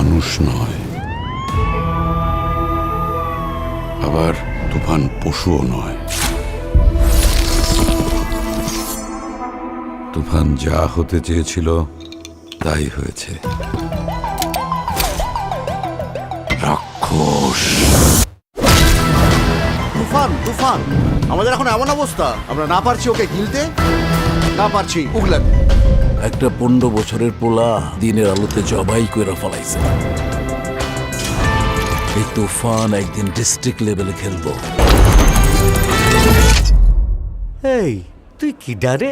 মানুষ নয়, আবার তুফান পশুও নয়। তুফান যা হতে চেয়েছিল তাই হয়েছে, রাক্ষস। তুফান তুফান আমাদের এখন এমন অবস্থা, আমরা না পারছি ওকে গিলতে, না পারছি উগলাতে। একটা 15 বছরের পোলা দিনের আলোতে জবাই করে ফেলাইছে। এই তুফান একদিন ডিস্ট্রিক্ট লেভেলে খেলবো। এই তুই কি ডারে?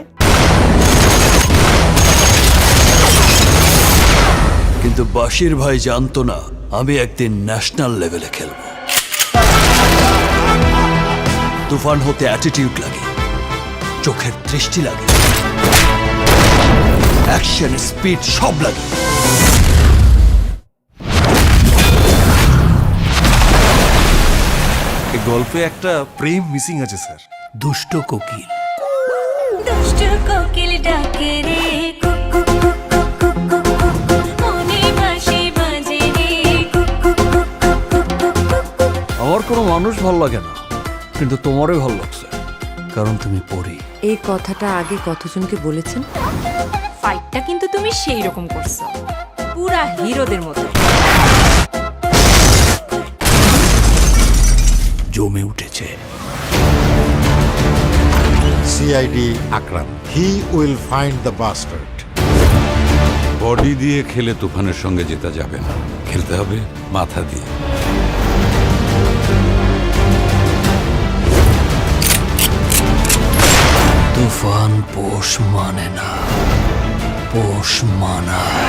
কিন্তু বাশির ভাই জানতো না আমি একদিন ন্যাশনাল লেভেলে খেলবো। তুফান হতে অ্যাটিটিউড লাগে, চোখের দৃষ্টি লাগে, অ্যাকশন স্পিড সব লাগে। এই গল্পে একটা প্রেম মিসিং আছে স্যার। দুষ্ট কোকিল, দুষ্ট কোকিল ডাকে রে, cook cook cook cook cook cook, মনে বাঁশি বাজে রে, cook cook cook cook cook cook. আমার কোনো মানুষ ভাল লাগে না, কিন্তু তোমারই ভাল লাগছে, কারণ তুমি পড়ি। এই কথাটা আগে কতজনকে বলেছেন? ফাইটটা কিন্তু তুমি সেই রকম করছো, পুরা হিরোদের মতো। জমে উঠেছে। CID Akram. He will find the bastard. Body দিয়ে খেলে তুফানের সঙ্গে জেতা যাবে না, খেলতে হবে মাথা দিয়ে। তুফান পোষ মানে না, পোষ মানায়।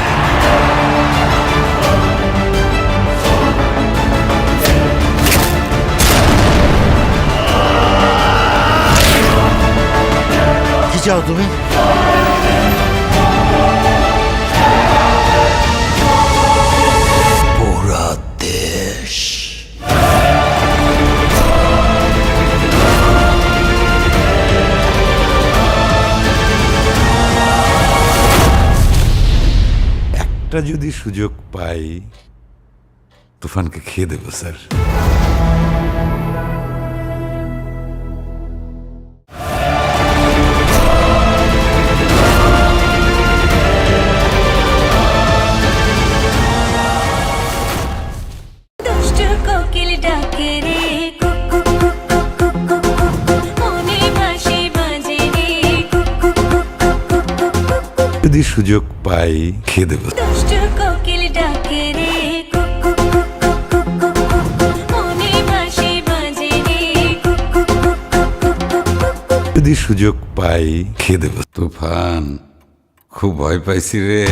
কি চাও তুমি? পুরা দেশ একটা যদি সুযোগ পাই তুফানকে খেয়ে দেবো স্যার। দুষ্ট কোকিল ডাকে রে, cook cook cook cook cook cook, মনে বাঁশি বাজে রে, cook cook cook cook cook cook. যদি সুযোগ পাই খেয়ে দেবো। দুষ্ট কোকিল ডাকে রে, cook cook cook cook cook cook, মনে বাঁশি বাজে রে, cook cook cook cook cook. যদি সুযোগ পাই খেয়ে দেবো। তুফান খুব ভয় পাইছি রে।